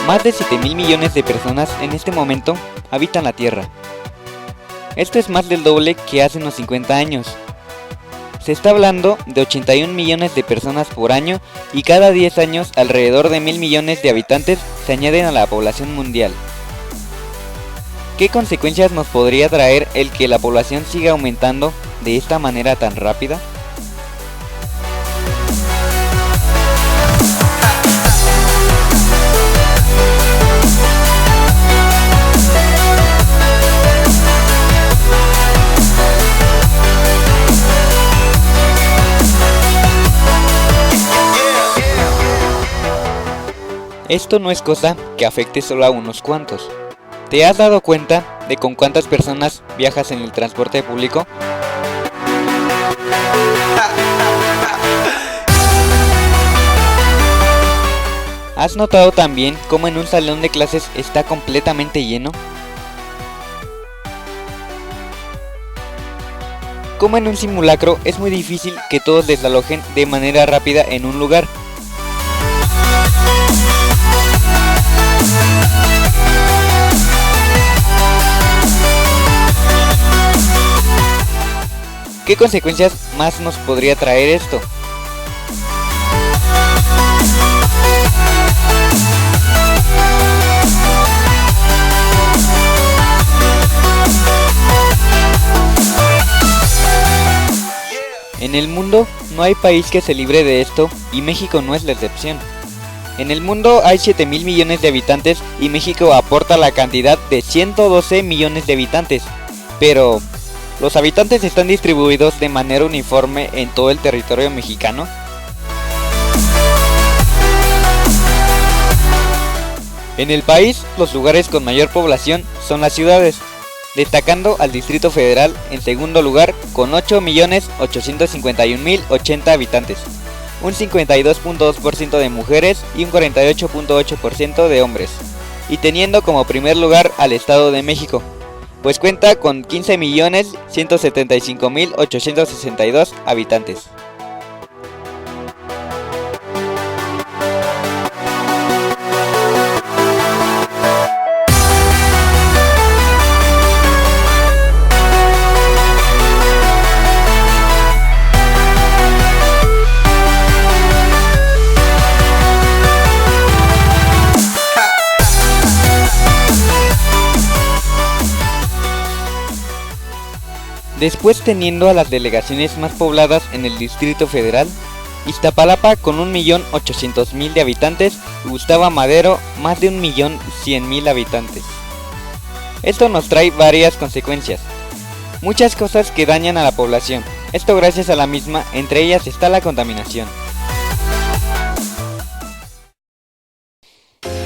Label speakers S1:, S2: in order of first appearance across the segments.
S1: Más de 7 mil millones de personas en este momento habitan la Tierra. Esto es más del doble que hace unos 50 años. Se está hablando de 81 millones de personas por año y cada 10 años alrededor de 1.000 millones de habitantes se añaden a la población mundial. ¿Qué consecuencias nos podría traer el que la población siga aumentando de esta manera tan rápida? Esto no es cosa que afecte solo a unos cuantos. ¿Te has dado cuenta de con cuántas personas viajas en el transporte público? ¿Has notado también cómo en un salón de clases está completamente lleno? Como en un simulacro es muy difícil que todos desalojen de manera rápida en un lugar. ¿Qué consecuencias más nos podría traer esto? En el mundo no hay país que se libre de esto y México no es la excepción. En el mundo hay 7 mil millones de habitantes y México aporta la cantidad de 112 millones de habitantes, pero ¿los habitantes están distribuidos de manera uniforme en todo el territorio mexicano? En el país, los lugares con mayor población son las ciudades, destacando al Distrito Federal en segundo lugar con 8.851.080 habitantes, un 52.2% de mujeres y un 48.8% de hombres, y teniendo como primer lugar al Estado de México, pues cuenta con 15.175.862 habitantes. Después teniendo a las delegaciones más pobladas en el Distrito Federal, Iztapalapa con 1.800.000 de habitantes y Gustavo Madero más de 1.100.000 habitantes. Esto nos trae varias consecuencias, muchas cosas que dañan a la población, esto gracias a la misma, entre ellas está la contaminación.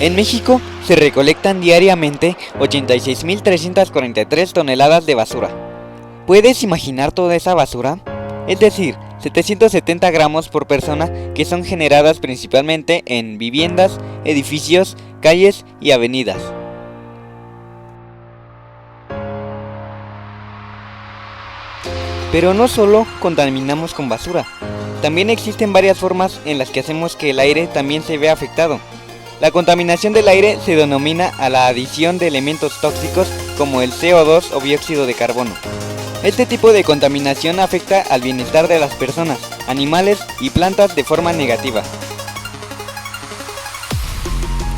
S1: En México se recolectan diariamente 86.343 toneladas de basura. ¿Puedes imaginar toda esa basura? Es decir, 770 gramos por persona que son generadas principalmente en viviendas, edificios, calles y avenidas. Pero no solo contaminamos con basura, también existen varias formas en las que hacemos que el aire también se vea afectado. La contaminación del aire se denomina a la adición de elementos tóxicos como el CO2 o dióxido de carbono. Este tipo de contaminación afecta al bienestar de las personas, animales y plantas de forma negativa.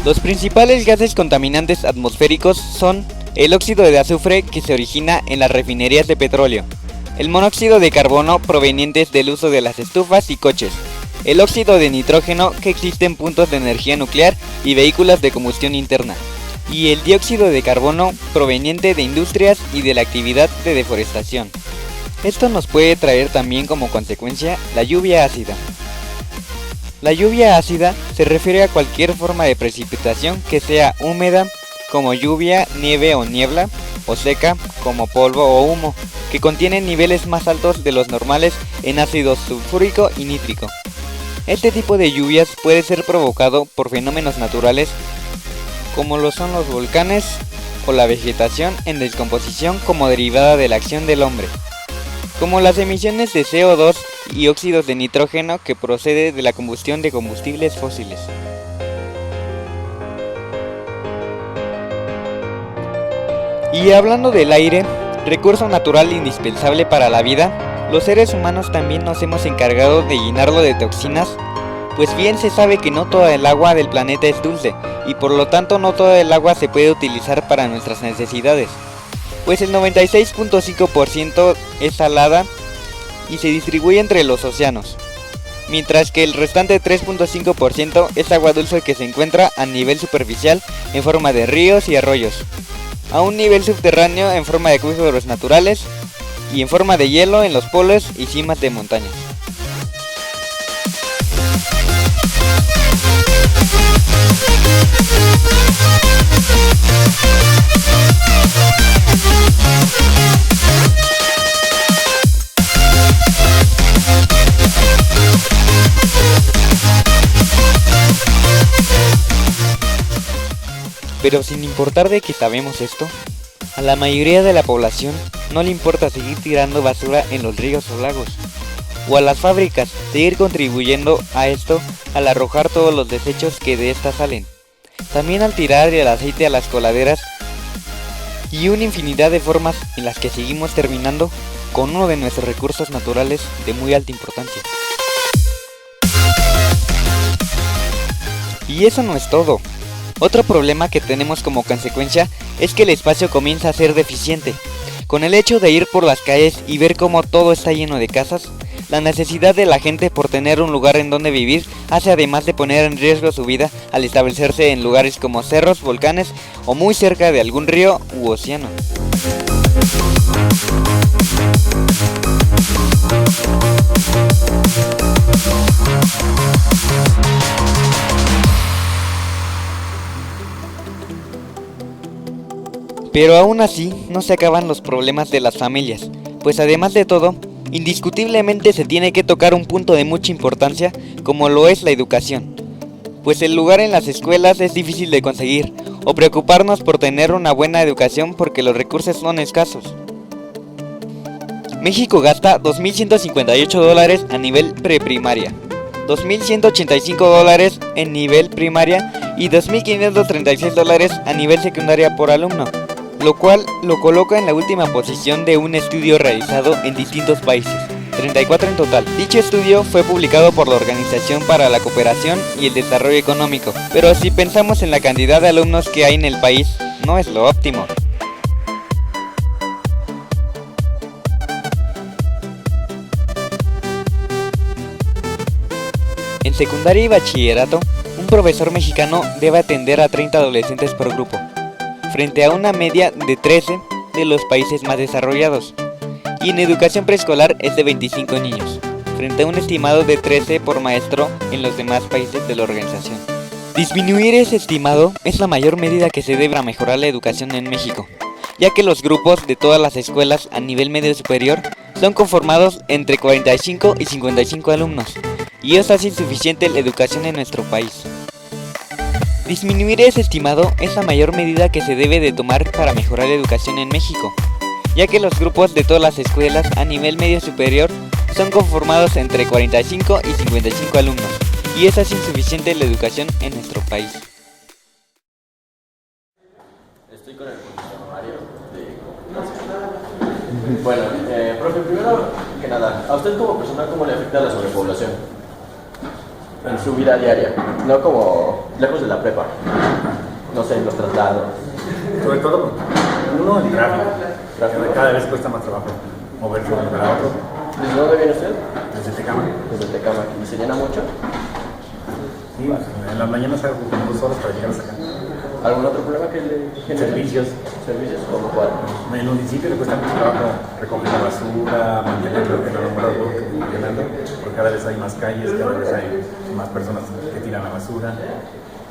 S1: Los principales gases contaminantes atmosféricos son el óxido de azufre que se origina en las refinerías de petróleo, el monóxido de carbono provenientes del uso de las estufas y coches, el óxido de nitrógeno que existe en puntos de energía nuclear y vehículos de combustión interna, y el dióxido de carbono proveniente de industrias y de la actividad de deforestación. Esto nos puede traer también como consecuencia la lluvia ácida. La lluvia ácida se refiere a cualquier forma de precipitación que sea húmeda, como lluvia, nieve o niebla, o seca, como polvo o humo, que contiene niveles más altos de los normales en ácido sulfúrico y nítrico. Este tipo de lluvias puede ser provocado por fenómenos naturales como lo son los volcanes o la vegetación en descomposición como derivada de la acción del hombre, como las emisiones de CO2 y óxidos de nitrógeno que procede de la combustión de combustibles fósiles. Y hablando del aire, recurso natural indispensable para la vida, los seres humanos también nos hemos encargado de llenarlo de toxinas, pues bien se sabe que no toda el agua del planeta es dulce, y por lo tanto no toda el agua se puede utilizar para nuestras necesidades, pues el 96.5% es salada y se distribuye entre los océanos, mientras que el restante 3.5% es agua dulce que se encuentra a nivel superficial en forma de ríos y arroyos, a un nivel subterráneo en forma de acuíferos naturales y en forma de hielo en los polos y cimas de montañas. Pero sin importar de que sabemos esto, a la mayoría de la población no le importa seguir tirando basura en los ríos o lagos, o a las fábricas seguir contribuyendo a esto al arrojar todos los desechos que de estas salen, también al tirar el aceite a las coladeras y una infinidad de formas en las que seguimos terminando con uno de nuestros recursos naturales de muy alta importancia. Y eso no es todo. Otro problema que tenemos como consecuencia es que el espacio comienza a ser deficiente. Con el hecho de ir por las calles y ver cómo todo está lleno de casas, la necesidad de la gente por tener un lugar en donde vivir hace, además de poner en riesgo su vida al establecerse en lugares como cerros, volcanes o muy cerca de algún río u océano. Pero aún así no se acaban los problemas de las familias, pues además de todo, indiscutiblemente se tiene que tocar un punto de mucha importancia como lo es la educación, pues el lugar en las escuelas es difícil de conseguir, o preocuparnos por tener una buena educación porque los recursos son escasos. México gasta $2.158 a nivel preprimaria, $2.185 en nivel primaria y $2.536 a nivel secundaria por alumno, lo cual lo coloca en la última posición de un estudio realizado en distintos países, 34 en total. Dicho estudio fue publicado por la Organización para la Cooperación y el Desarrollo Económico, pero si pensamos en la cantidad de alumnos que hay en el país, no es lo óptimo. En secundaria y bachillerato, un profesor mexicano debe atender a 30 adolescentes por grupo, frente a una media de 13 de los países más desarrollados, y en educación preescolar es de 25 niños, frente a un estimado de 13 por maestro en los demás países de la organización. Disminuir ese estimado es la mayor medida que se debe para mejorar la educación en México, ya que los grupos de todas las escuelas a nivel medio superior son conformados entre 45 y 55 alumnos, y eso hace insuficiente la educación en nuestro país. Disminuir ese estimado es la mayor medida que se debe de tomar para mejorar la educación en México, ya que los grupos de todas las escuelas a nivel medio superior son conformados entre 45 y 55 alumnos, y eso hace insuficiente la educación en nuestro país.
S2: Estoy con el profesor Mario de... Bueno, profe, primero que nada, ¿a usted como persona cómo le afecta la sobrepoblación en su vida diaria? No como lejos de la prepa, no sé, en los traslados.
S3: Sobre todo, uno, el tráfico. Cada vez cuesta más trabajo moverse de un lugar a otro.
S2: ¿Desde dónde viene usted?
S3: Desde Tecámac.
S2: Desde Tecámac. ¿Y se llena mucho?
S3: Sí, en las mañanas hago como 2 horas para llegar hasta acá.
S2: ¿Algún otro problema que le genere?
S3: Servicios.
S2: ¿Servicios? ¿Como cuál?
S3: En el municipio le cuesta mucho trabajo recoger la basura, mantener el alumbrado funcionando, porque cada vez hay más calles, cada vez hay más personas que tiran la basura.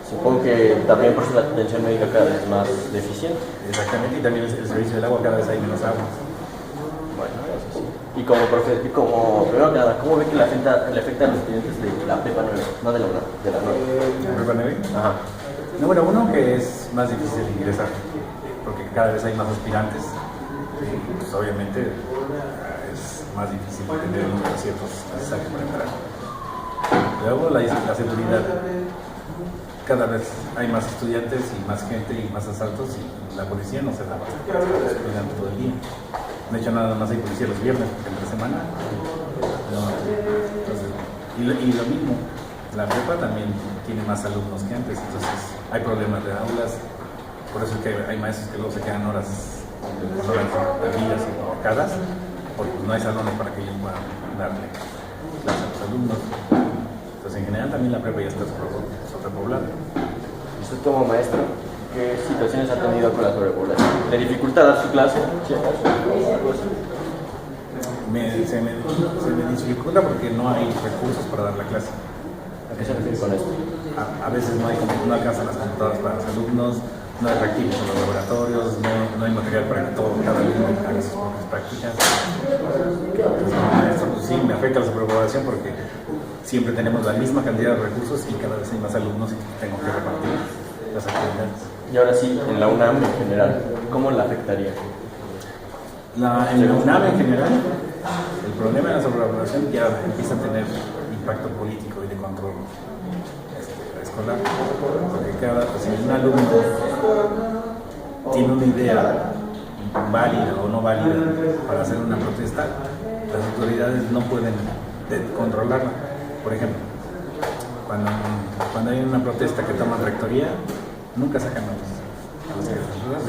S2: Supongo que también por eso la atención médica cada vez es más deficiente.
S3: Exactamente, y también el servicio del agua, cada vez hay menos agua.
S2: Bueno, eso sí. Y como profe, primero que nada, ¿cómo ve que le afecta a los estudiantes de la prepa 9? No de la UNAM, de la 9.
S3: ¿La prepa 9?
S2: Ajá.
S3: Número uno, que es más difícil ingresar, porque cada vez hay más aspirantes, y pues obviamente es más difícil tener los aciertos necesarios para entrar. Luego la seguridad. cada vez hay más estudiantes y más gente y más asaltos y la policía no se da abasto, cuidando todo el día. De hecho, nada más hay policía los viernes, porque entre semana no. Entonces, y lo mismo, la prepa también tiene más alumnos que antes, entonces hay problemas de aulas, por eso es que hay maestros que luego se quedan horas perdidas y provocadas, porque no hay salones para que ellos puedan darle clases a los alumnos. Entonces, en general también la prepa ya está sobrepoblada.
S2: Usted como maestro, ¿qué situaciones ha tenido con la sobrepoblación? ¿Le dificulta dar su clase? ¿Sí, acaso?
S3: Se me dificulta porque no hay recursos para dar la clase.
S2: ¿A qué se refiere con esto?
S3: A veces no alcanzan las computadoras para los alumnos, no hay reactivos en los laboratorios, no hay material para que cada alumno haga sus propias prácticas. Esto pues, sí me afecta la sobrepoblación porque siempre tenemos la misma cantidad de recursos y cada vez hay más alumnos y tengo que repartir las actividades.
S2: Y ahora sí, en la UNAM en general, ¿cómo la afectaría?
S3: En la UNAM en general, el problema de la sobrepoblación ya empieza a tener impacto político y de control escolar, porque si un alumno tiene una idea válida o no válida para hacer una protesta, las autoridades no pueden controlarla. Por ejemplo, cuando hay una protesta que toman rectoría, nunca sacan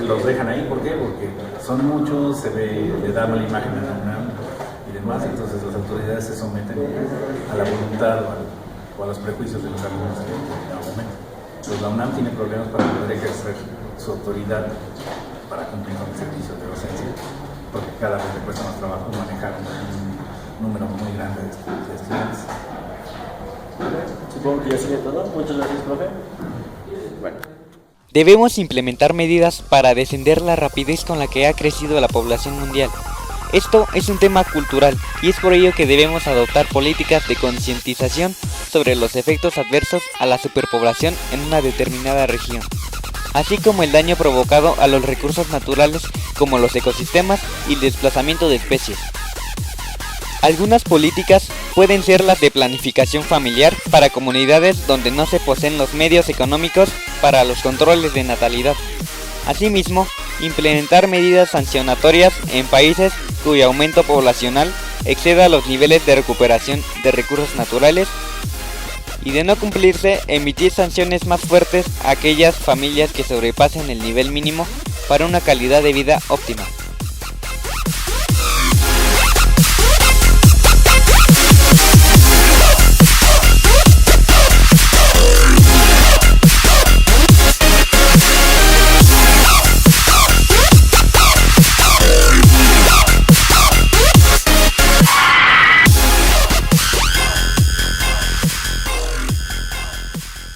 S3: los dejan ahí. ¿Por qué? Porque son muchos, le da mala imagen a la UNAM y demás, entonces las autoridades se someten a la voluntad o a los prejuicios de los alumnos en algún momento. Entonces la UNAM tiene problemas para poder ejercer su autoridad para cumplir con el servicio de docencia, porque cada vez le cuesta más trabajo manejar un número muy grande de estudiantes.
S2: Supongo que ya sigue todo. Muchas gracias, profe. Bueno.
S1: Debemos implementar medidas para descender la rapidez con la que ha crecido la población mundial. Esto es un tema cultural y es por ello que debemos adoptar políticas de concientización sobre los efectos adversos a la superpoblación en una determinada región, así como el daño provocado a los recursos naturales como los ecosistemas y el desplazamiento de especies. Algunas políticas pueden ser las de planificación familiar para comunidades donde no se poseen los medios económicos para los controles de natalidad. Asimismo, implementar medidas sancionatorias en países cuyo aumento poblacional exceda los niveles de recuperación de recursos naturales y, de no cumplirse, emitir sanciones más fuertes a aquellas familias que sobrepasen el nivel mínimo para una calidad de vida óptima.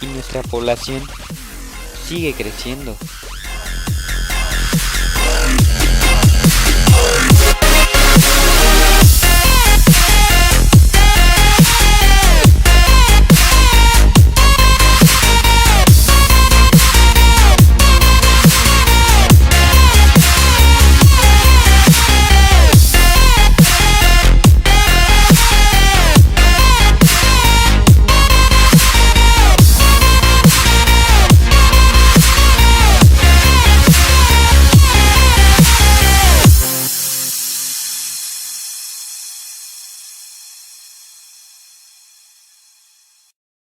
S1: Y nuestra población sigue creciendo.